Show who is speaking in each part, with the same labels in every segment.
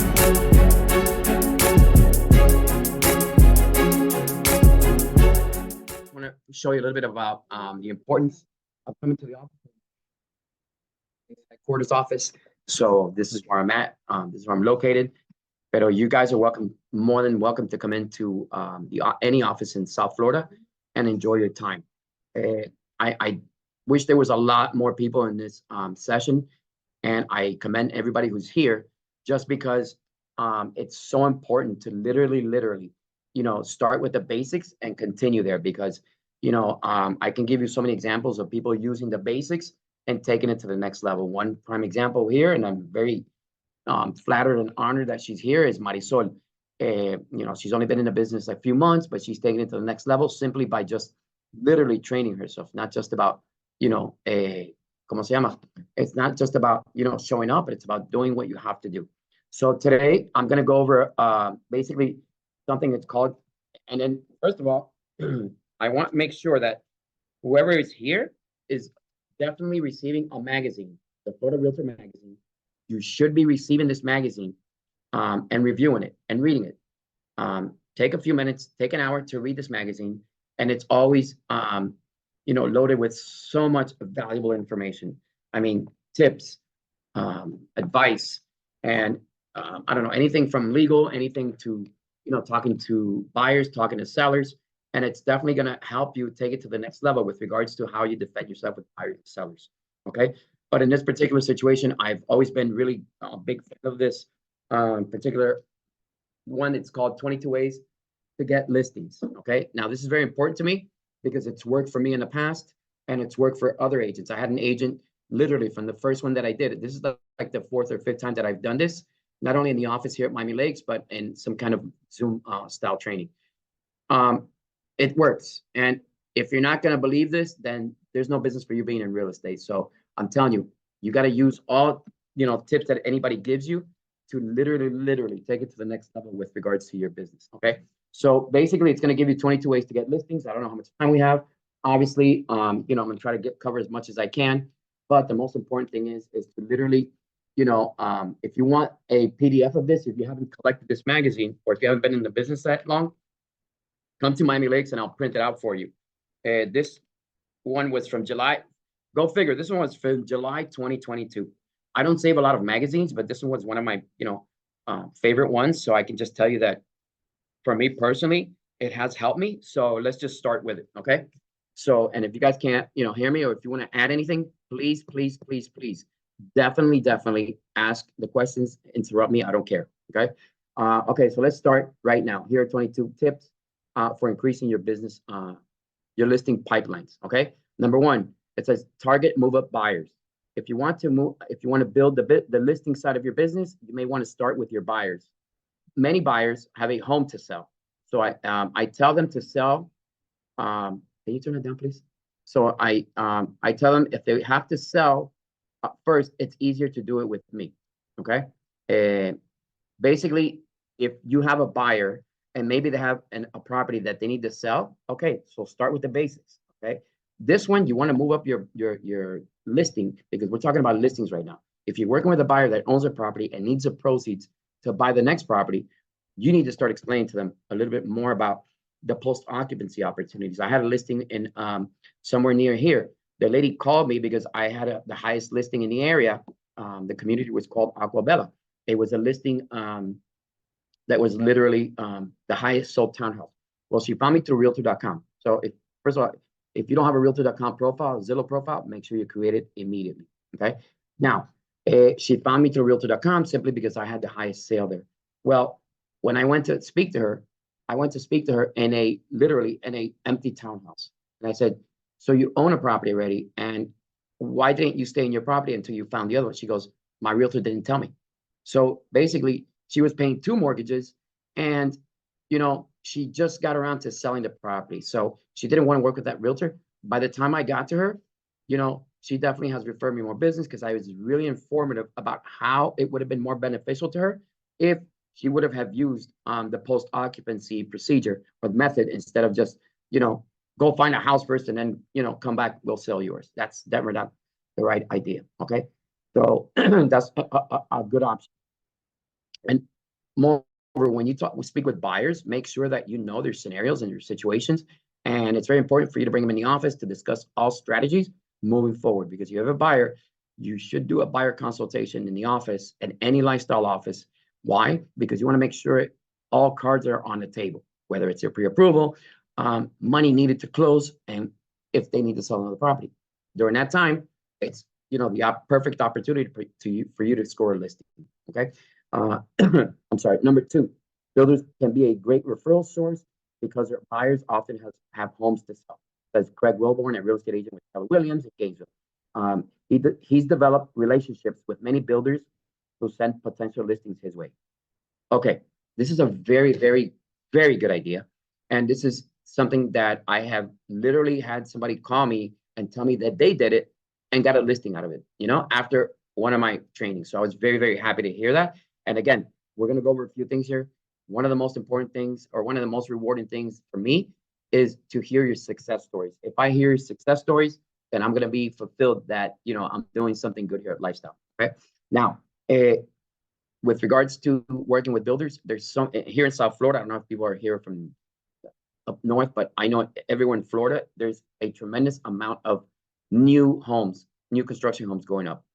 Speaker 1: I want to show you a little bit about the importance of coming to the office, headquarters office. So this is where I'm at. This is where I'm located. But you guys are welcome, more than welcome, to come into any office in South Florida and enjoy your time. I wish there was a lot more people in this session, and I commend everybody who's here, just because it's so important to literally, start with the basics and continue there, because, I can give you so many examples of people using the basics and taking it to the next level. One prime example here, and I'm very flattered and honored that she's here, is Marisol. She's only been in the business a few months, but she's taking it to the next level simply by just literally training herself. Not just about, ¿cómo se llama? It's not just about, showing up, but it's about doing what you have to do. So today I'm going to go over basically something that's called, and then first of all, I want to make sure that whoever is here is definitely receiving a magazine, the Florida Realtor magazine. You should be receiving this magazine and reviewing it and reading it. Take a few minutes, take an hour to read this magazine. And it's always, loaded with so much valuable information. I mean, tips, advice, and I don't know, anything from legal, anything to, talking to buyers, talking to sellers. And it's definitely going to help you take it to the next level with regards to how you defend yourself with buyers and sellers. Okay. But in this particular situation, I've always been really a big fan of this particular one. It's called 22 Ways to Get Listings. Okay. Now, this is very important to me because it's worked for me in the past and it's worked for other agents. I had an agent literally from the first one that I did. This is like the fourth or fifth time that I've done this, not only in the office here at Miami Lakes, but in some kind of Zoom style training. It works. And if you're not going to believe this, then there's no business for you being in real estate. So I'm telling you, you got to use all, tips that anybody gives you to literally take it to the next level with regards to your business. Okay. So basically it's going to give you 22 ways to get listings. I don't know how much time we have. Obviously, I'm going to try to cover as much as I can, but the most important thing is to literally, if you want a PDF of this, if you haven't collected this magazine, or if you haven't been in the business that long, come to Miami Lakes and I'll print it out for you. This one was from July. Go figure. This one was from July 2022. I don't save a lot of magazines, but this one was one of my, favorite ones. So I can just tell you that for me personally, it has helped me. So let's just start with it. Okay. So, and if you guys can't, hear me, or if you want to add anything, please, definitely ask the questions, interrupt me. I don't care. Okay. Okay. So let's start right now. Here are 22 tips for increasing your business, your listing pipelines. Okay. Number one, it says target move up buyers. If you want to build the listing side of your business, you may want to start with your buyers. Many buyers have a home to sell. So I tell them to sell. Can you turn it down, please? So I tell them if they have to sell first, it's easier to do it with me. Okay. Basically, if you have a buyer and maybe they have a property that they need to sell, okay, so start with the basics. Okay. This one, you want to move up your listing, because we're talking about listings right now. If you're working with a buyer that owns a property and needs the proceeds to buy the next property, you need to start explaining to them a little bit more about the post-occupancy opportunities. I had a listing in somewhere near here. The lady called me because I had the highest listing in the area. The community was called Aquabella. It was a listing that was literally the highest sold townhouse. Well, she found me through Realtor.com. So first of all, if you don't have a Realtor.com profile, Zillow profile, make sure you create it immediately. Okay. Now, she found me through Realtor.com simply because I had the highest sale there. Well, when I went to speak to her, in literally in a empty townhouse. And I said, so you own a property already, and why didn't you stay in your property until you found the other one? She goes, my realtor didn't tell me. So basically, she was paying 2 mortgages, and she just got around to selling the property. So she didn't want to work with that realtor. By the time I got to her, she definitely has referred me more business, because I was really informative about how it would have been more beneficial to her if she would have used the post-occupancy procedure or method, instead of just, go find a house first and then, come back, we'll sell yours. That's never not the right idea. Okay. So that's a good option. And moreover, when you speak with buyers, make sure that you know their scenarios and your situations. And it's very important for you to bring them in the office to discuss all strategies moving forward. Because you have a buyer, you should do a buyer consultation in the office at any lifestyle office. Why? Because you want to make sure all cards are on the table, whether it's your pre-approval, money needed to close, and if they need to sell another property. During that time, it's the perfect opportunity for you to score a listing. Okay. I'm sorry. Number two, builders can be a great referral source because their buyers often have homes to sell. Says Craig Wilborn, a real estate agent with Keller Williams in Gainesville. He's developed relationships with many builders who send potential listings his way. Okay, this is a very, very, very good idea. And this is something that I have literally had somebody call me and tell me that they did it and got a listing out of it, after one of my trainings. So I was very, very happy to hear that. And again, we're going to go over a few things here. One of the most important things, or one of the most rewarding things for me, is to hear your success stories. If I hear your success stories, then I'm going to be fulfilled that, I'm doing something good here at Lifestyle. Okay. Now, with regards to working with builders, there's some here in South Florida. I don't know if people are here from up north, but I know everyone in Florida, there's a tremendous amount of new construction homes going up.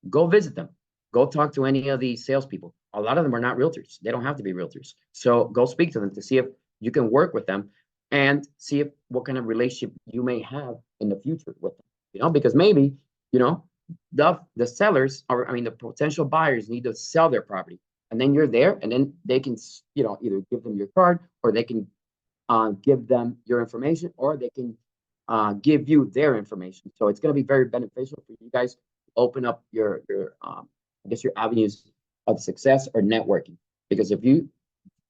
Speaker 1: Go visit them. Go talk to any of the salespeople. A lot of them are not realtors. They don't have to be realtors. So go speak to them to see if you can work with them and see what kind of relationship you may have in the future with them. Because maybe, the sellers, the potential buyers need to sell their property, and then you're there, and then they can, either give them your card, or they can give them your information, or they can give you their information. So it's going to be very beneficial for you guys to open up your avenues of success or networking. Because if you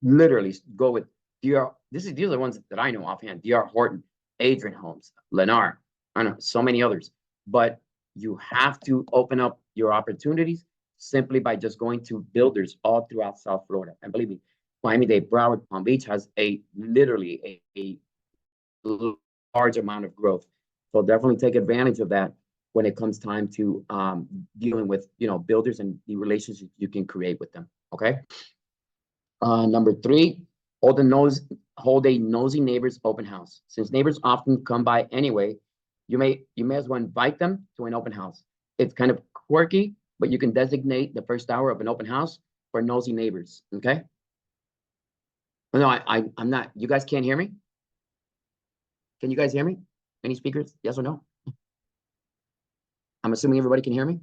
Speaker 1: literally go with these are the ones that I know offhand: DR Horton, Adrian Homes, Lennar, I know so many others. But you have to open up your opportunities simply by just going to builders all throughout South Florida. And believe me, Miami-Dade, Broward, Palm Beach has literally a large amount of growth. So definitely take advantage of that when it comes time to dealing with builders and the relationships you can create with them. Okay. Number three, hold a nosy neighbors open house. Since neighbors often come by anyway, you may as well invite them to an open house. It's kind of quirky, but you can designate the first hour of an open house for nosy neighbors. Okay. No, I'm not. You guys can't hear me? Can you guys hear me? Any speakers? Yes or no? I'm assuming everybody can hear me.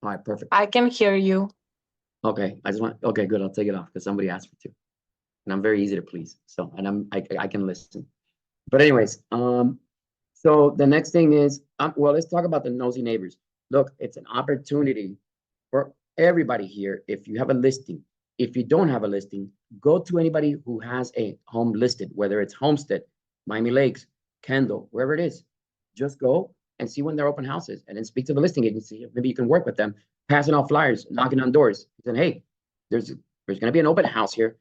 Speaker 1: All right, perfect.
Speaker 2: I can hear you.
Speaker 1: Okay, okay, good. I'll take it off because somebody asked me to, and I'm very easy to please. So, and I can listen. But anyways, so the next thing is, well, let's talk about the nosy neighbors. Look, it's an opportunity for everybody here. If you have a listing, if you don't have a listing, go to anybody who has a home listed, whether it's Homestead, Miami Lakes, Kendall, wherever it is. Just go and see when their open house is, and then speak to the listing agency. Maybe you can work with them, passing out flyers, knocking on doors, saying, hey, there's going to be an open house here.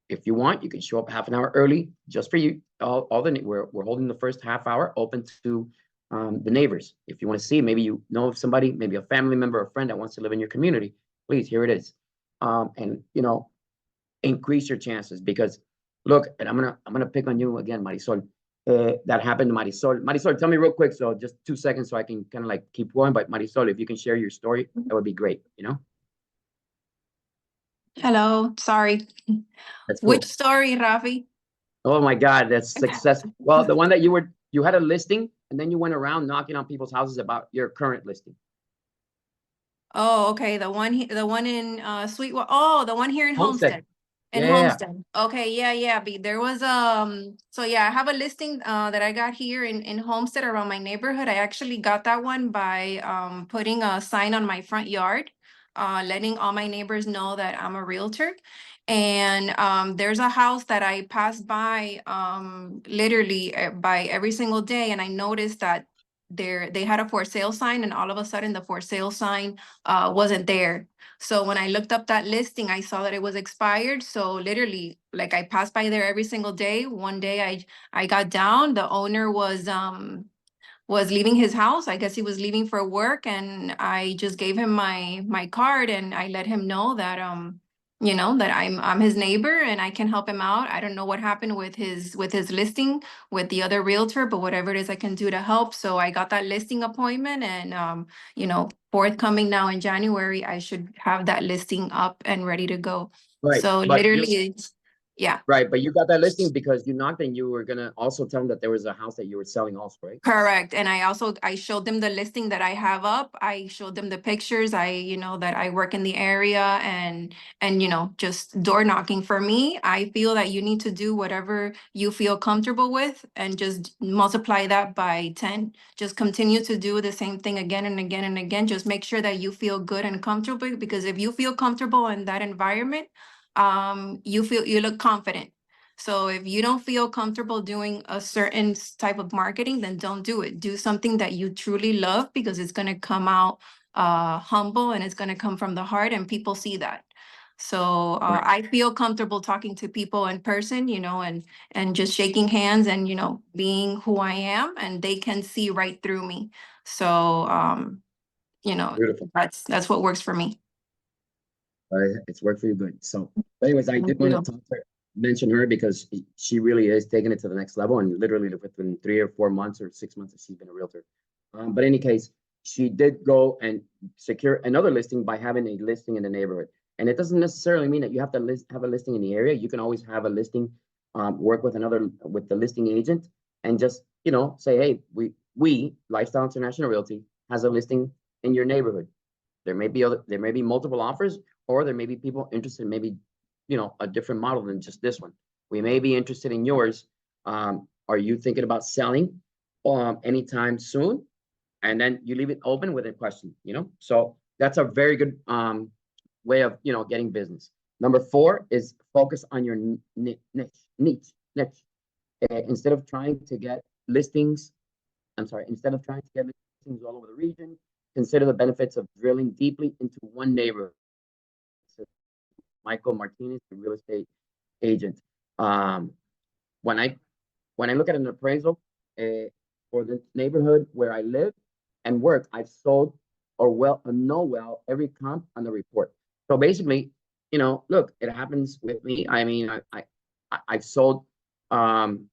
Speaker 1: If you want, you can show up half an hour early just for you. We're holding the first half hour open to the neighbors. If you want to see, maybe you know of somebody, maybe a family member or friend that wants to live in your community, please, here it is. And increase your chances, because look, and I'm gonna pick on you again, Marisol. That happened to Marisol. Marisol, tell me real quick, so just 2 seconds so I can kind of like keep going. But Marisol, if you can share your story, that would be great,
Speaker 2: Hello, sorry.
Speaker 1: That's cool.
Speaker 2: Which story, Rafi?
Speaker 1: Oh my God, that's success. Well, the one that you had a listing and then you went around knocking on people's houses about your current listing.
Speaker 2: Oh, okay. The one in Sweetwater. Oh, the one here in Homestead. In Homestead. Okay, yeah. There was so yeah, I have a listing that I got here in Homestead around my neighborhood. I actually got that one by putting a sign on my front yard, letting all my neighbors know that I'm a realtor. And there's a house that I pass by literally by every single day, and I noticed that they had a for sale sign, and all of a sudden the for sale sign wasn't there. So when I looked up that listing, I saw that it was expired. So literally, like, I passed by there every single day. One day I got down, the owner was was leaving his house. I guess he was leaving for work, and I just gave him my card, and I let him know that that I'm his neighbor and I can help him out. I don't know what happened with his listing with the other realtor, but whatever it is I can do to help. So I got that listing appointment, and forthcoming now in January, I should have that listing up and ready to go.
Speaker 1: Right,
Speaker 2: So
Speaker 1: but you
Speaker 2: literally, yeah.
Speaker 1: right, but you got that listing because you knocked and you were gonna also tell them that there was a house that you were selling also, right?
Speaker 2: Correct. And I showed them the listing that I have up. I showed them the pictures. That I work in the area, and just door knocking. For me, I feel that you need to do whatever you feel comfortable with and just multiply that by 10. Just continue to do the same thing again and again and again. Just make sure that you feel good and comfortable, because if you feel comfortable in that environment, you look confident. So if you don't feel comfortable doing a certain type of marketing, then don't do it. Do something that you truly love, because it's going to come out humble, and it's going to come from the heart, and people see that. So
Speaker 1: Right.
Speaker 2: I feel comfortable talking to people in person, and just shaking hands, and being who I am, and they can see right through me. So
Speaker 1: Beautiful.
Speaker 2: that's what works for me.
Speaker 1: It's worked for you good. So, but anyways, I did
Speaker 2: Thank
Speaker 1: want
Speaker 2: you.
Speaker 1: to mention her because she really is taking it to the next level, and literally within 3 or 4 months or 6 months, she's been a realtor. But in any case, she did go and secure another listing by having a listing in the neighborhood. And it doesn't necessarily mean that you have to have a listing in the area. You can always have a listing, work with the listing agent, and just say, hey, we Lifestyle International Realty has a listing in your neighborhood. There may be multiple offers, or there may be people interested in maybe, a different model than just this one. We may be interested in yours. Are you thinking about selling anytime soon? And then you leave it open with a question, So that's a very good way of, getting business. Number 4 is focus on your niche. Instead of trying to get listings all over the region, consider the benefits of drilling deeply into one neighborhood. Michael Martinez, the real estate agent. When I look at an appraisal for the neighborhood where I live and work, I've sold or know every comp on the report. So basically, look, it happens with me. I mean, I've sold in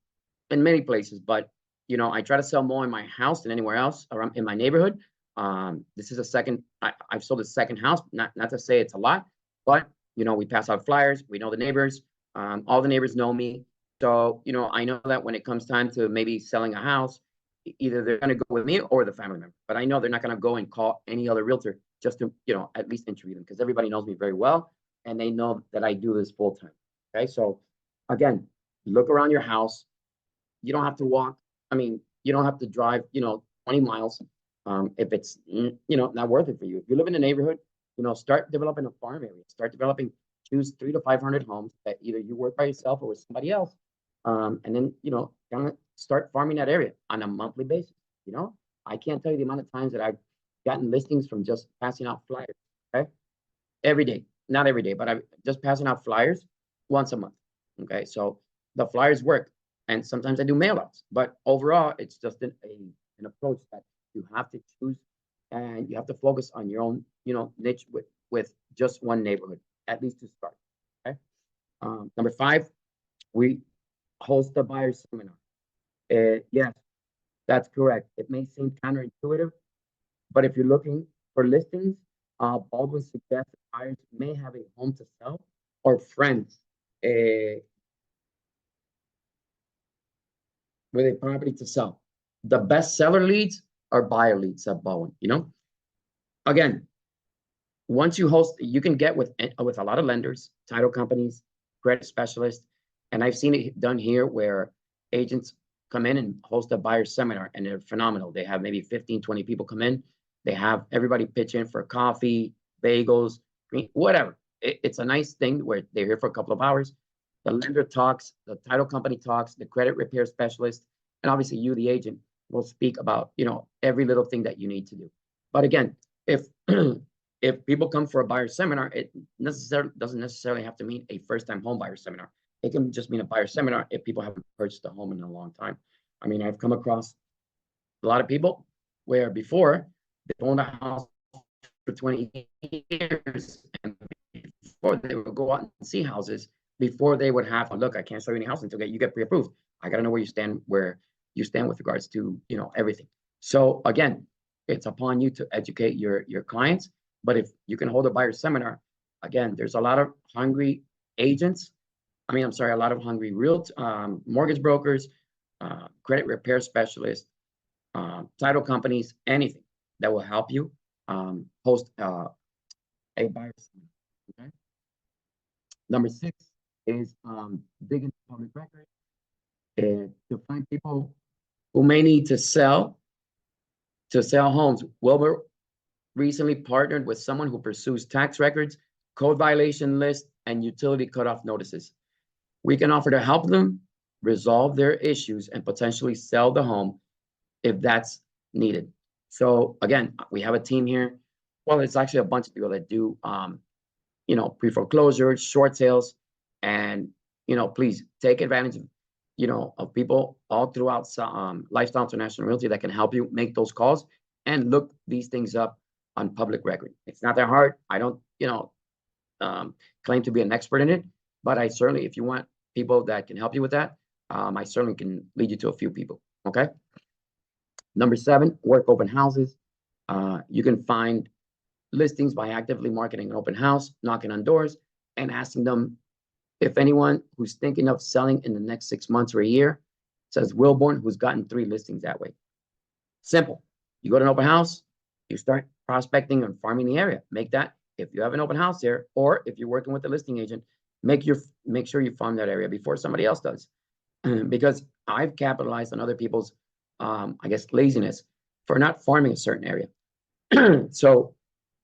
Speaker 1: many places, but I try to sell more in my house than anywhere else around in my neighborhood. This is I've sold a second house, not to say it's a lot, but we pass out flyers, we know the neighbors, all the neighbors know me. So, I know that when it comes time to maybe selling a house, either they're going to go with me or the family member, but I know they're not going to go and call any other realtor just to, at least interview them, because everybody knows me very well and they know that I do this full time. Okay. So again, look around your house. You don't have to walk. I mean, you don't have to drive, 20 miles. If it's, not worth it for you. If you live in a neighborhood, start developing a farm area, choose 300 to 500 homes that either you work by yourself or with somebody else. And then, kind of start farming that area on a monthly basis. I can't tell you the amount of times that I've gotten listings from just passing out flyers. Okay. Every day, not every day, but I'm just passing out flyers once a month. Okay. So the flyers work. And sometimes I do mail outs, but overall, it's just an approach that you have to choose, and you have to focus on your own, niche with just one neighborhood, at least to start. Okay. Number 5, we host a buyer seminar. Yes, that's correct. It may seem counterintuitive, but if you're looking for listings, Baldwin suggests buyers may have a home to sell or friends with a property to sell. The best seller leads are buyer leads at Baldwin. Again, once you host, you can get with a lot of lenders, title companies, credit specialists, and I've seen it done here where agents come in and host a buyer seminar, and they're phenomenal. They have maybe 15, 20 people come in. They have everybody pitch in for coffee, bagels, whatever. It's a nice thing where they're here for a couple of hours. The lender talks, the title company talks, the credit repair specialist, and obviously you, the agent, will speak about, every little thing that you need to do. But again, if if people come for a buyer seminar, it doesn't necessarily have to mean a first-time home buyer seminar. It can just mean a buyer seminar if people haven't purchased a home in a long time. I mean, I've come across a lot of people where before they owned a house for 20 years, and before they would go out and see houses, before they would have, look, I can't show you any house until you get pre-approved. I got to know where you stand with regards to, everything. So again, it's upon you to educate your clients. But if you can hold a buyer seminar, again, there's a lot of hungry agents. A lot of hungry mortgage brokers, credit repair specialists, title companies, anything that will help you host a buyer seminar. Okay. Number 6 is dig into public record and to find people who may need to sell homes. Wilbur recently partnered with someone who pursues tax records, code violation lists, and utility cutoff notices. We can offer to help them resolve their issues and potentially sell the home if that's needed. So again, we have a team here. Well, it's actually a bunch of people that do, pre-foreclosure, short sales, and, please take advantage of, of people all throughout Lifestyle International Realty that can help you make those calls and look these things up on public record. It's not that hard. I don't, claim to be an expert in it, but I certainly, if you want people that can help you with that, I certainly can lead you to a few people. Okay. Number 7, work open houses. You can find listings by actively marketing an open house, knocking on doors, and asking them if anyone who's thinking of selling in the next 6 months or a year says Wilborn, who's gotten 3 listings that way. Simple. You go to an open house, you start prospecting and farming the area. Make that, if you have an open house there, or if you're working with a listing agent, make sure you farm that area before somebody else does. Because I've capitalized on other people's, laziness for not farming a certain area. So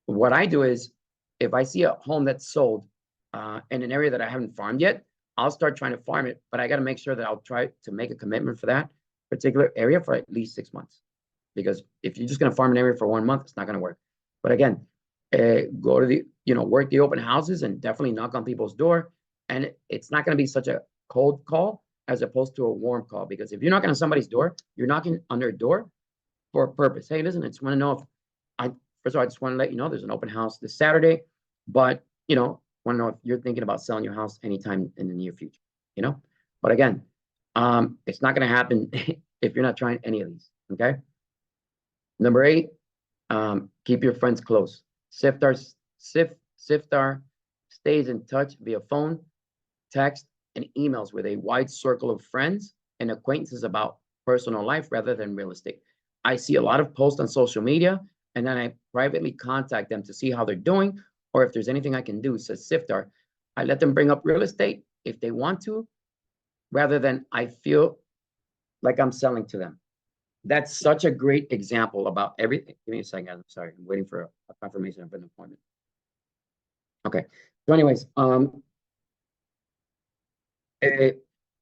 Speaker 1: what I do is, if I see a home that's sold in an area that I haven't farmed yet, I'll start trying to farm it, but I got to make sure that I'll try to make a commitment for that particular area for at least 6 months. Because if you're just going to farm an area for 1 month, it's not going to work. But again, go to work the open houses and definitely knock on people's door. And it's not going to be such a cold call as opposed to a warm call. Because if you're knocking on somebody's door, you're knocking on their door for a purpose. Hey, listen, I just want to know first of all, I just want to let you know there's an open house this Saturday, but, want to know if you're thinking about selling your house anytime in the near future, But again, it's not going to happen if you're not trying any of these, okay? Number 8, keep your friends close. Siftar stays in touch via phone, text, and emails with a wide circle of friends and acquaintances about personal life rather than real estate. I see a lot of posts on social media, and then I privately contact them to see how they're doing, or if there's anything I can do, says Siftar. I let them bring up real estate if they want to, rather than I feel like I'm selling to them. That's such a great example about everything. Give me a second, guys. I'm sorry. I'm waiting for a confirmation of an appointment. Okay. So anyways,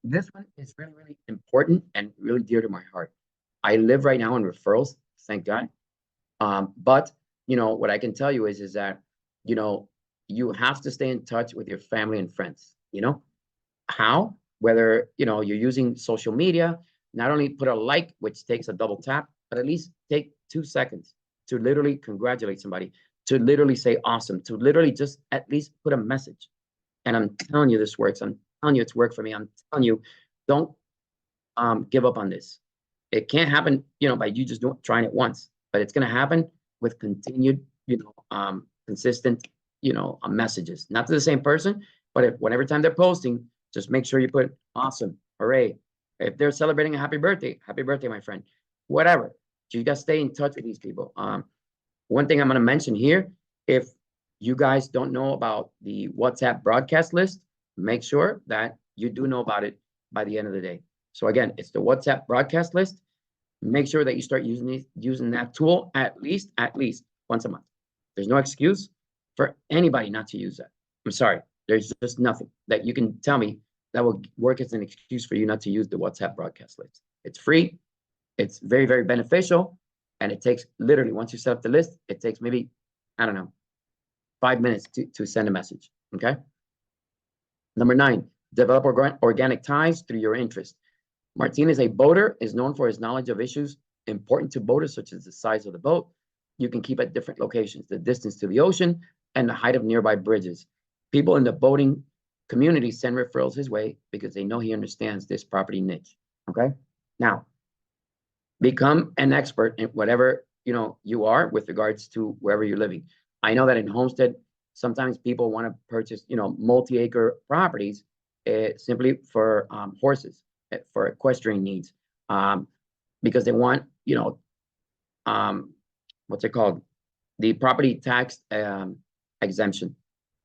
Speaker 1: this one is really, really important and really dear to my heart. I live right now on referrals, thank God. But what I can tell you is that, you have to stay in touch with your family and friends, how, whether, you're using social media, not only put a like, which takes a double tap, but at least take 2 seconds to literally congratulate somebody, to literally say awesome, to literally just at least put a message. And I'm telling you, this works. I'm telling you, it's worked for me. I'm telling you, don't give up on this. It can't happen, by you just trying it once, but it's going to happen with continued, consistent, messages, not to the same person, but whenever time they're posting, just make sure you put awesome, hooray. If they're celebrating a happy birthday, my friend, whatever. You got to stay in touch with these people. One thing I'm going to mention here, if you guys don't know about the WhatsApp broadcast list, make sure that you do know about it by the end of the day. So again, it's the WhatsApp broadcast list. Make sure that you start using that tool at least once a month. There's no excuse for anybody not to use that. I'm sorry. There's just nothing that you can tell me that will work as an excuse for you not to use the WhatsApp broadcast list. It's free. It's very, very beneficial. And it takes literally, once you set up the list, it takes maybe, 5 minutes to send a message. Okay. Number 9, develop organic ties through your interest. Martinez, a boater, is known for his knowledge of issues important to boaters, such as the size of the boat, you can keep at different locations, the distance to the ocean and the height of nearby bridges. People in the boating community send referrals his way because they know he understands this property niche. Okay. Now, become an expert in whatever you are with regards to wherever you're living. I know that in Homestead, sometimes people want to purchase multi-acre properties simply for horses, for equestrian needs, because they want what's it called, the property tax exemption,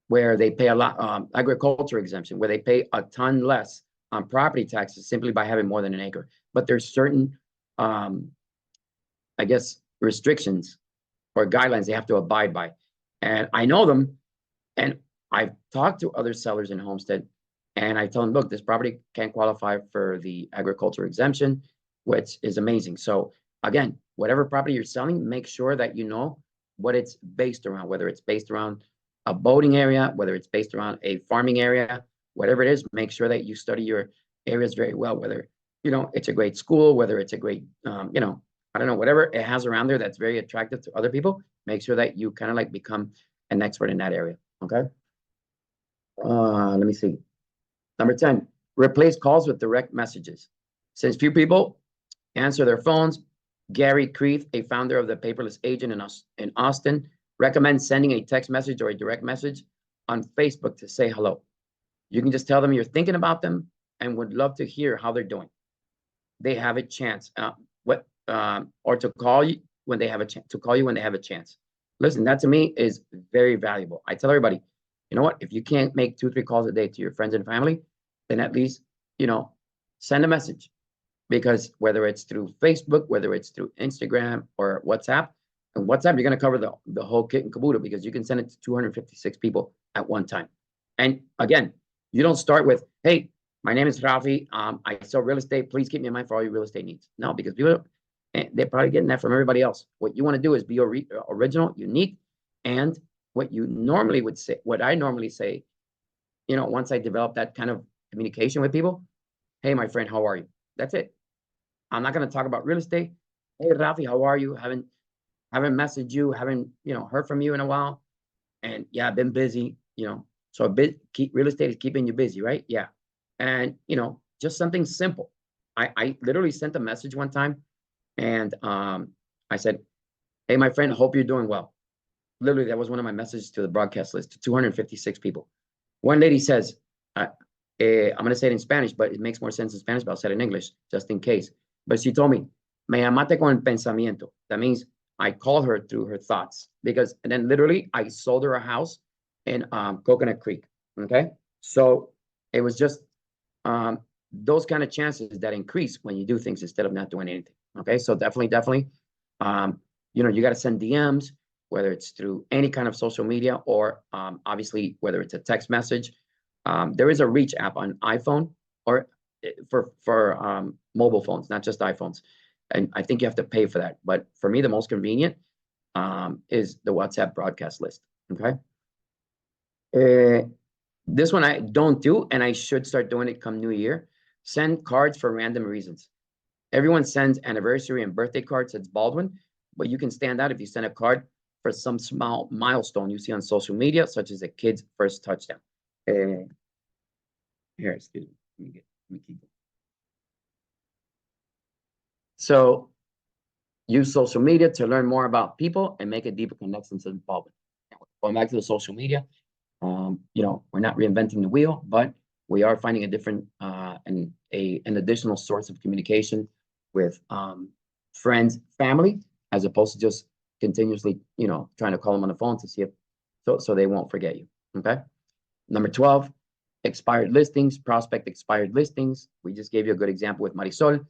Speaker 1: where they pay a lot, agriculture exemption, where they pay a ton less on property taxes simply by having more than an acre. But there's certain I guess restrictions or guidelines they have to abide by, and I know them. And I've talked to other sellers in Homestead, and I tell them, look, this property can't qualify for the agriculture exemption, which is amazing. So again, whatever property you're selling, make sure that you know what it's based around, whether it's based around a boating area, whether it's based around a farming area, whatever it is, make sure that you study your areas very well, whether it's a great school, whether it's a great I don't know, whatever it has around there that's very attractive to other people, make sure that you kind of like become an expert in that area. Okay. Let me see. Number 10, replace calls with direct messages. Since few people answer their phones, Gary Creeth, a founder of the Paperless Agent in Austin, recommends sending a text message or a direct message on Facebook to say hello. You can just tell them you're thinking about them and would love to hear how they're doing. They have a chance. Or to call you when they have a chance. Listen, that to me is very valuable. I tell everybody, you know what? If you can't make 2-3 calls a day to your friends and family, then at least, send a message. Because whether it's through Facebook, whether it's through Instagram or WhatsApp, and WhatsApp, you're going to cover the whole kit and caboodle, because you can send it to 256 people at one time. And again, you don't start with, hey, my name is Rafi. I sell real estate. Please keep me in mind for all your real estate needs. No, because people, they're probably getting that from everybody else. What you want to do is be original, unique, and what you normally would say, what I normally say, once I develop that kind of communication with people, hey, my friend, how are you? That's it. I'm not going to talk about real estate. Hey, Rafi, how are you? Haven't messaged you, haven't, heard from you in a while. And yeah, I've been busy, so real estate is keeping you busy, right? Yeah. And, just something simple. I literally sent a message one time, and I said, hey, my friend, hope you're doing well. Literally, that was one of my messages to the broadcast list, to 256 people. One lady says, I'm going to say it in Spanish, but it makes more sense in Spanish, but I'll say it in English, just in case. But she told me, me llamaste con el pensamiento. That means I called her through her thoughts, and then literally I sold her a house in Coconut Creek. Okay. So it was just those kind of chances that increase when you do things instead of not doing anything. Okay. So definitely, you got to send DMs, whether it's through any kind of social media or obviously whether it's a text message. There is a Reach app on iPhone or for mobile phones, not just iPhones. And I think you have to pay for that. But for me, the most convenient is the WhatsApp broadcast list. Okay. This one I don't do, and I should start doing it come New Year. Send cards for random reasons. Everyone sends anniversary and birthday cards. It's Baldwin, but you can stand out if you send a card for some small milestone you see on social media, such as a kid's first touchdown. Here, excuse me. Let me keep going. So use social media to learn more about people and make a deeper connection to Baldwin. Going back to the social media, we're not reinventing the wheel, but we are finding a different an additional source of communication with friends, family, as opposed to just continuously, trying to call them on the phone to see if so they won't forget you. Okay. Number 12, expired listings, prospect expired listings. We just gave you a good example with Marisol,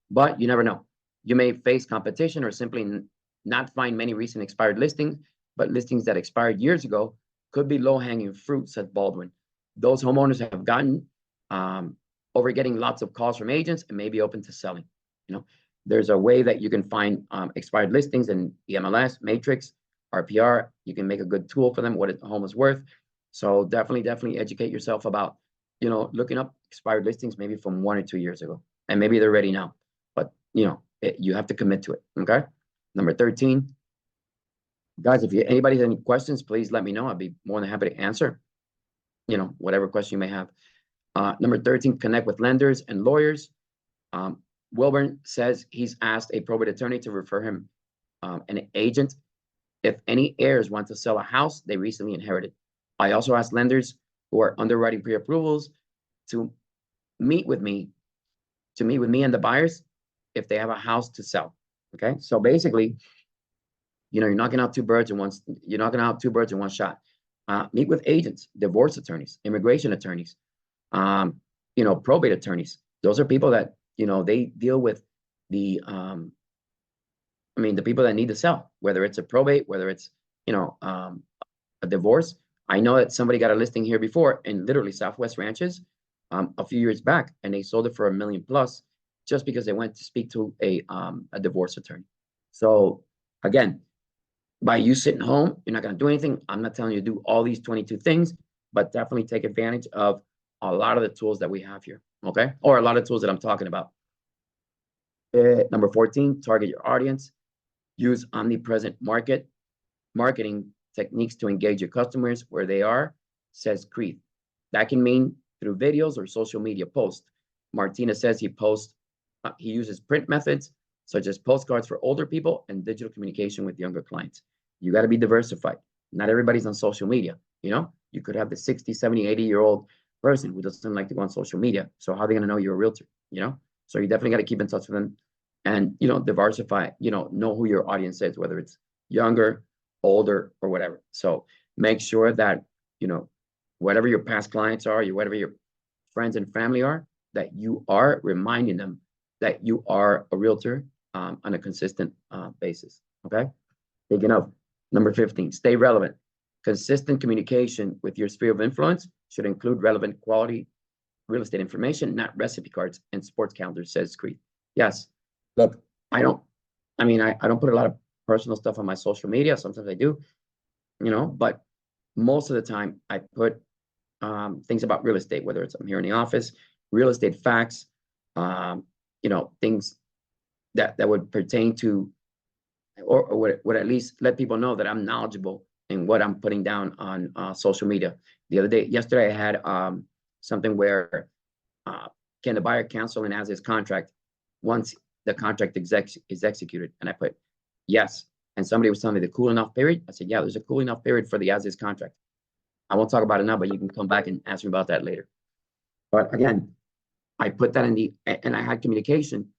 Speaker 1: but you never know. You may face competition or simply not find many recent expired listings, but listings that expired years ago could be low-hanging fruit, said Baldwin. Those homeowners have gotten over getting lots of calls from agents and may be open to selling. There's a way that you can find expired listings in the MLS, Matrix, RPR. You can make a good tool for them, what a home is worth. So definitely educate yourself about, looking up expired listings maybe from 1 or 2 years ago. And maybe they're ready now. But, You have to commit to it, okay? Number 13, guys, if anybody has any questions, please let me know. I'd be more than happy to answer, whatever question you may have. Number 13, connect with lenders and lawyers. Wilburn says he's asked a probate attorney to refer him an agent if any heirs want to sell a house they recently inherited. I also asked lenders who are underwriting pre-approvals to meet with me and the buyers if they have a house to sell. Okay, so basically, you're knocking out two birds in one shot. Meet with agents, divorce attorneys, immigration attorneys, probate attorneys. Those are people that they deal with the people that need to sell, whether it's a probate, whether it's a divorce. I know that somebody got a listing here before in literally Southwest Ranches a few years back, and they sold it for $1 million plus just because they went to speak to a divorce attorney. So again, by you sitting home, you're not going to do anything. I'm not telling you to do all these 22 things, but definitely take advantage of a lot of the tools that we have here, okay? Or a lot of tools that I'm talking about. Number 14, target your audience. Use omnipresent marketing techniques to engage your customers where they are, says Creed. That can mean through videos or social media posts. Martina says he uses print methods such as postcards for older people and digital communication with younger clients. You got to be diversified. Not everybody's on social media. You could have the 60, 70, 80-year-old person who doesn't like to go on social media. So how are they going to know you're a realtor? So you definitely got to keep in touch with them and, diversify, know who your audience is, whether it's younger, older, or whatever. So make sure that, whatever your past clients are, whatever your friends and family are, that you are reminding them that you are a realtor on a consistent basis, okay? Speaking of, number 15, stay relevant. Consistent communication with your sphere of influence should include relevant quality real estate information, not recipe cards and sports calendars, says Creed. Yes, look, I don't put a lot of personal stuff on my social media. Sometimes I do, but most of the time I put things about real estate, whether it's I'm here in the office, real estate facts, things that would pertain to, or would at least let people know that I'm knowledgeable in what I'm putting down on social media. Yesterday, I had something where can the buyer cancel an as-is contract once the contract is executed? And I put yes. And somebody was telling me the cooling off period. I said, yeah, there's a cooling off period for the as-is contract. I won't talk about it now, but you can come back and ask me about that later. But again, I put that and I had communication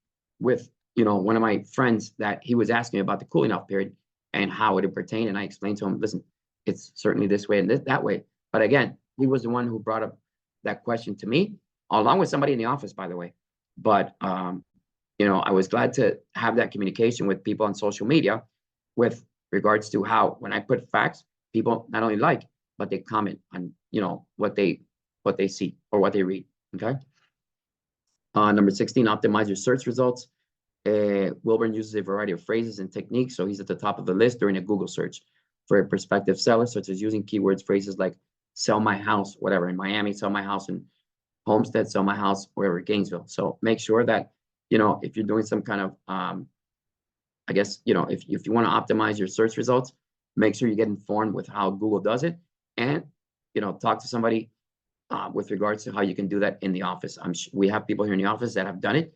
Speaker 1: with, one of my friends that he was asking me about the cooling off period and how it would pertain. And I explained to him, listen, it's certainly this way and that way. But again, he was the one who brought up that question to me, along with somebody in the office, by the way. But, I was glad to have that communication with people on social media with regards to how, when I put facts, people not only like, but they comment on, what they see or what they read, okay? Number 16, optimize your search results. Wilburn uses a variety of phrases and techniques, so he's at the top of the list during a Google search for a prospective seller, such as using keywords, phrases like sell my house, whatever, in Miami, sell my house, in Homestead, sell my house, wherever, Gainesville. So make sure that, if you're doing some kind of, if you want to optimize your search results, make sure you get informed with how Google does it and, talk to somebody with regards to how you can do that in the office. We have people here in the office that have done it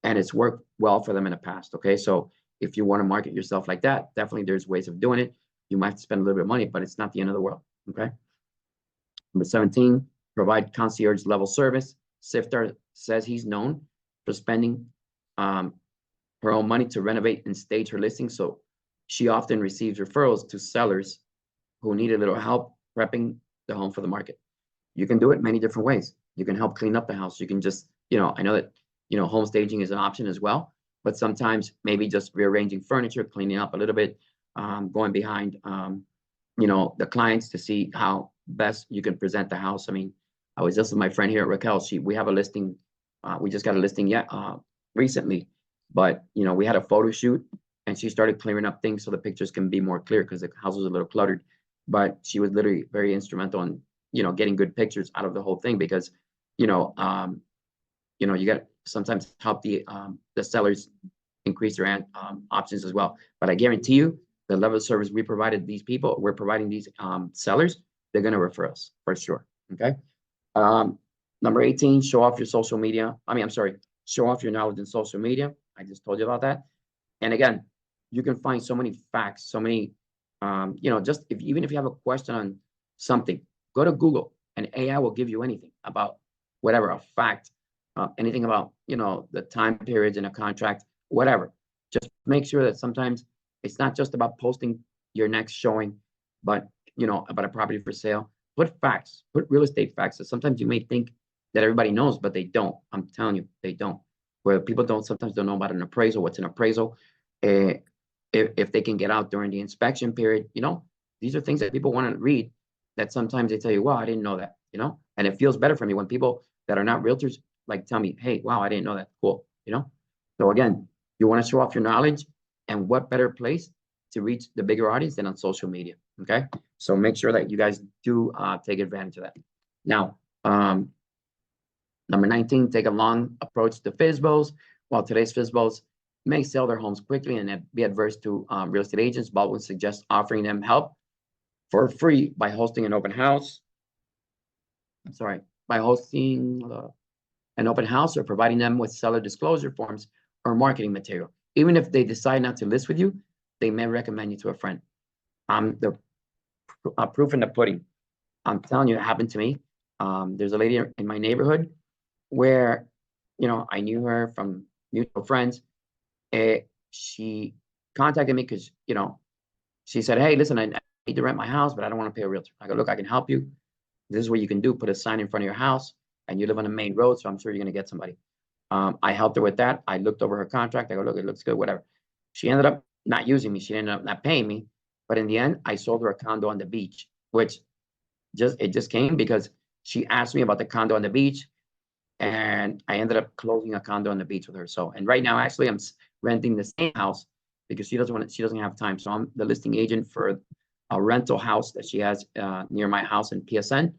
Speaker 1: and it's worked well for them in the past. Okay. So if you want to market yourself like that, definitely there's ways of doing it. You might have to spend a little bit of money, but it's not the end of the world. Okay. Number 17, provide concierge level service. Sifter says he's known for spending her own money to renovate and stage her listing. So she often receives referrals to sellers who need a little help prepping the home for the market. You can do it many different ways. You can help clean up the house. You can just, I know that, home staging is an option as well, but sometimes maybe just rearranging furniture, cleaning up a little bit, going behind, the clients to see how best you can present the house. I mean, I was just with my friend here at Raquel. We have a listing. We just got a listing recently, but we had a photo shoot and she started clearing up things so the pictures can be more clear because the house was a little cluttered, but she was literally very instrumental in, getting good pictures out of the whole thing because, you got to sometimes help the sellers increase their options as well. But I guarantee you, the level of service we provided these people, we're providing these sellers, they're going to refer us for sure. Okay. Number 18, show off your social media. Show off your knowledge in social media. I just told you about that. And again, you can find so many facts, so many, just even if you have a question on something, go to Google and AI will give you anything about whatever, a fact, anything about, the time periods in a contract, whatever. Just make sure that sometimes it's not just about posting your next showing, but, about a property for sale. Put facts, put real estate facts. So sometimes you may think that everybody knows, but they don't. I'm telling you, they don't. Where people sometimes don't know about an appraisal, what's an appraisal, if they can get out during the inspection period, these are things that people want to read that sometimes they tell you, wow, I didn't know that, and it feels better for me when people that are not realtors, like tell me, hey, wow, I didn't know that. Cool. So again, you want to show off your knowledge, and what better place to reach the bigger audience than on social media. Okay. So make sure that you guys do take advantage of that. Now, number 19, take a long approach to FSBOs. While today's FSBOs may sell their homes quickly and be adverse to real estate agents, Baldwin suggests offering them help for free by hosting an open house. By hosting an open house or providing them with seller disclosure forms or marketing material. Even if they decide not to list with you, they may recommend you to a friend. The proof in the pudding. I'm telling you, it happened to me. There's a lady in my neighborhood where, I knew her from mutual friends. She contacted me because, she said, hey, listen, I need to rent my house, but I don't want to pay a realtor. I go, look, I can help you. This is what you can do. Put a sign in front of your house, and you live on a main road, so I'm sure you're going to get somebody. I helped her with that. I looked over her contract. I go, look, it looks good, whatever. She ended up not using me. She ended up not paying me. But in the end, I sold her a condo on the beach, which it just came because she asked me about the condo on the beach, and I ended up closing a condo on the beach with her. So, and right now, actually, I'm renting the same house because she doesn't have time. So I'm the listing agent for a rental house that she has near my house in PSN.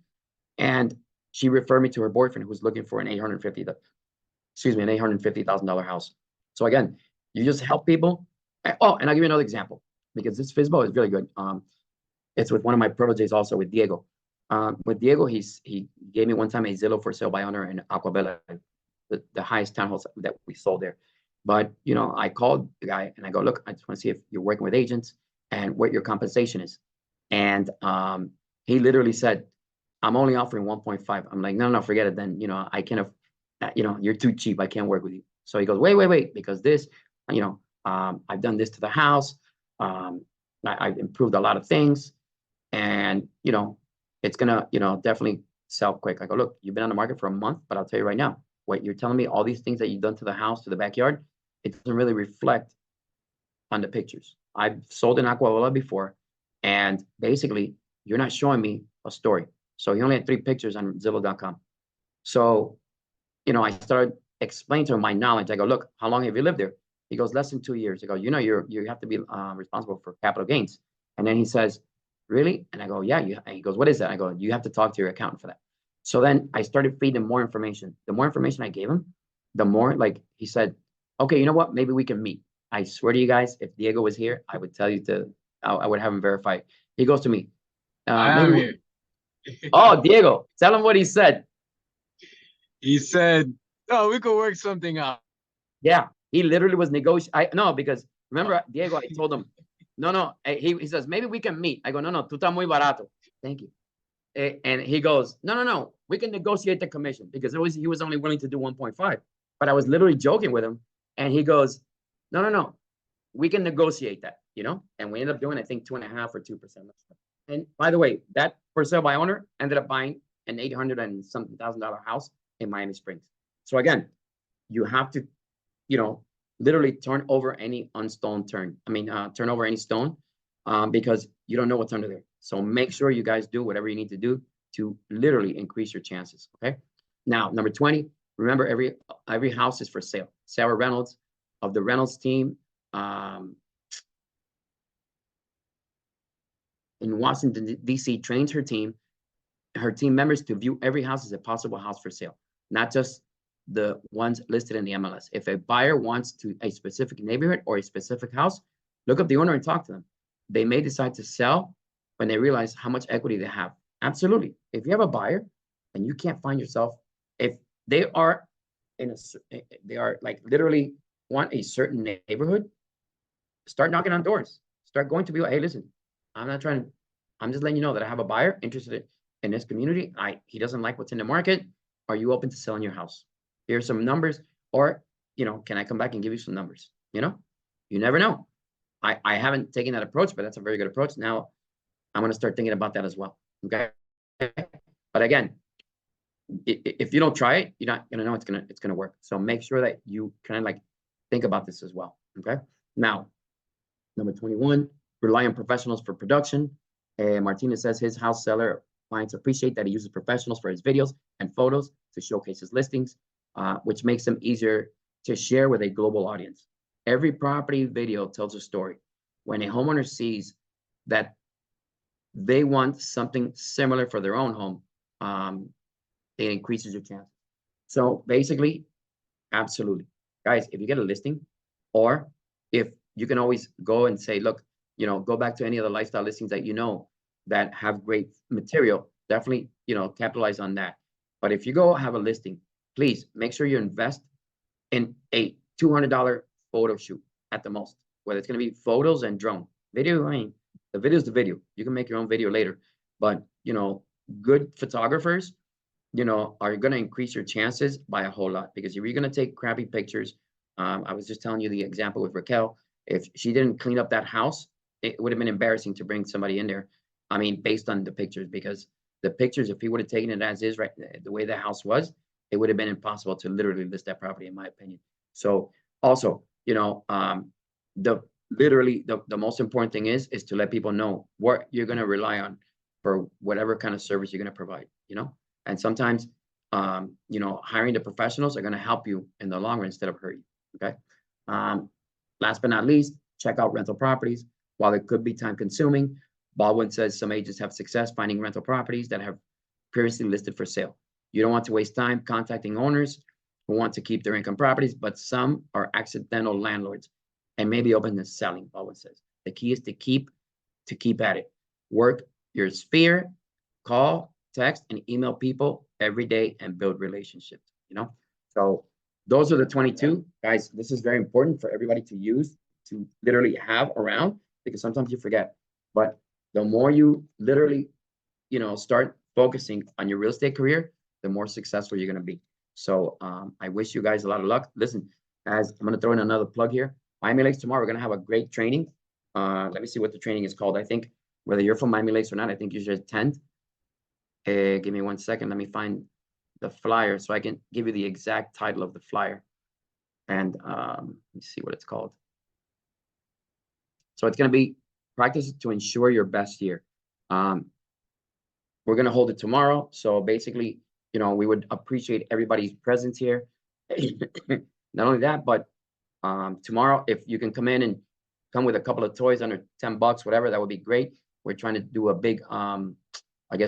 Speaker 1: And she referred me to her boyfriend who's looking for an $850,000 house. So again, you just help people. Oh, and I'll give you another example because this FSBO is really good. It's with one of my proteges also, with Diego. With Diego, he gave me one time a Zillow for sale by owner in Aquabella, the highest townhouse that we sold there. But, I called the guy and I go, look, I just want to see if you're working with agents and what your compensation is. And he literally said, I'm only offering 1.5. I'm like, no, forget it. Then, I can't have, you're too cheap. I can't work with you. So he goes, wait, because this, I've done this to the house. I've improved a lot of things, and, it's gonna, definitely sell quick. I go, look, you've been on the market for a month, but I'll tell you right now, what you're telling me, all these things that you've done to the house, to the backyard, it doesn't really reflect on the pictures. I've sold in Aquavilla before, and basically you're not showing me a story. So he only had 3 pictures on Zillow.com. So, I started explaining to him my knowledge. I go, look, how long have you lived there? He goes, less than 2 years. I go, you have to be responsible for capital gains. And then he says, really? And I go, yeah. And he goes, what is that? I go, you have to talk to your accountant for that. So then I started feeding him more information. The more information I gave him, the more, like, he said, okay, you know what? Maybe we can meet. I swear to you guys, if Diego was here, I would tell you I would have him verify. He goes to me.
Speaker 3: I'm here.
Speaker 1: Oh, Diego, tell him what he said.
Speaker 3: He said, oh, we could work something out.
Speaker 1: Yeah, he literally was negotiating. No, because remember, Diego, I told him, no. He says, maybe we can meet. I go, no, tú estás muy barato. Thank you. And he goes, no, we can negotiate the commission, because he was only willing to do 1.5. But I was literally joking with him. And he goes, no, we can negotiate that, And we ended up doing, I think, 2.5 or 2%. And by the way, that for sale by owner ended up buying an $800 and something thousand house in Miami Springs. So again, you have to, literally turn over any turn over any stone, because you don't know what's under there. So make sure you guys do whatever you need to do to literally increase your chances. Okay. Now, number 20, remember every house is for sale. Sarah Reynolds of the Reynolds team, in Washington, D.C., trains her team members to view every house as a possible house for sale, not just the ones listed in the MLS. If a buyer wants to a specific neighborhood or a specific house, look up the owner and talk to them. They may decide to sell when they realize how much equity they have. Absolutely. If you have a buyer and you can't find yourself, if they are they are like literally want a certain neighborhood, start knocking on doors. Start going to people. Hey, listen, I'm just letting you know that I have a buyer interested in this community. He doesn't like what's in the market. Are you open to selling your house? Here's some numbers, or, can I come back and give you some numbers? You never know. I haven't taken that approach, but that's a very good approach. Now I'm going to start thinking about that as well. Okay. But again, if you don't try it, you're not going to know it's going to work. So make sure that you kind of like think about this as well. Okay. Now, number 21, rely on professionals for production. Martinez says his house seller clients appreciate that he uses professionals for his videos and photos to showcase his listings, which makes them easier to share with a global audience. Every property video tells a story. When a homeowner sees that they want something similar for their own home, it increases your chances. So basically, absolutely. Guys, if you get a listing, or if you can always go and say, look, go back to any of the lifestyle listings that that have great material, definitely, capitalize on that. But if you go have a listing, please make sure you invest in a $200 photo shoot at the most, whether it's going to be photos and drone. Video, the video is the video. You can make your own video later. But, good photographers, are going to increase your chances by a whole lot. Because if you're going to take crappy pictures, I was just telling you the example with Raquel. If she didn't clean up that house, it would have been embarrassing to bring somebody in there. Based on the pictures, because the pictures, if he would have taken it as is, right, the way the house was, it would have been impossible to literally list that property, in my opinion. So also, the most important thing is to let people know what you're going to rely on for whatever kind of service you're going to provide, and sometimes, hiring the professionals are going to help you in the long run instead of hurt you. Okay. Last but not least, check out rental properties. While it could be time consuming, Baldwin says some agents have success finding rental properties that have previously listed for sale. You don't want to waste time contacting owners who want to keep their income properties, but some are accidental landlords and may be open to selling, Baldwin says. The key is to keep at it. Work your sphere, call, text, and email people every day and build relationships, So those are the 22. Guys, this is very important for everybody to use, to literally have around, because sometimes you forget. But the more you literally, start focusing on your real estate career, the more successful you're going to be. So I wish you guys a lot of luck. Listen, as I'm going to throw in another plug here. Miami Lakes tomorrow, we're going to have a great training. Let me see what the training is called. I think whether you're from Miami Lakes or not, I think you should attend. Give me 1 second. Let me find the flyer so I can give you the exact title of the flyer. And let me see what it's called. So it's going to be practice to ensure your best year. We're going to hold it tomorrow. So basically, we would appreciate everybody's presence here. Not only that, but tomorrow, if you can come in and come with a couple of toys under $10, whatever, that would be great. We're trying to do a big,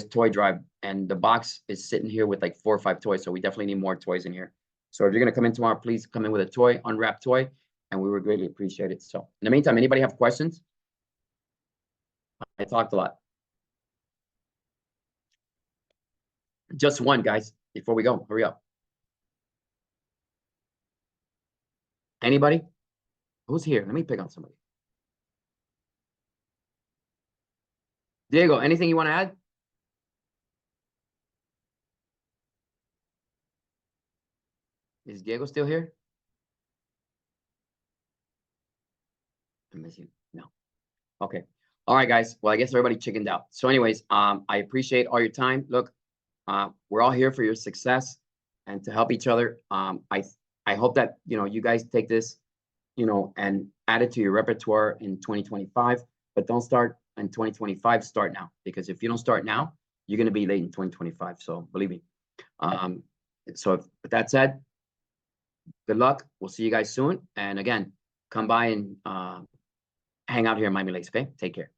Speaker 1: toy drive, and the box is sitting here with like 4 or 5 toys. So we definitely need more toys in here. So if you're going to come in tomorrow, please come in with a toy, unwrapped toy, and we would greatly appreciate it. So in the meantime, anybody have questions? I talked a lot. Just one, guys, before we go. Hurry up. Anybody? Who's here? Let me pick on somebody. Diego, anything you want to add? Is Diego still here? I miss you. No. Okay. All right, guys. Well, I guess everybody chickened out. So anyways, I appreciate all your time. Look, we're all here for your success and to help each other. I hope that, you guys take this, and add it to your repertoire in 2025, but don't start in 2025, start now, because if you don't start now, you're going to be late in 2025. So believe me. So with that said, good luck. We'll see you guys soon. And again, come by and hang out here in Miami Lakes. Okay. Take care.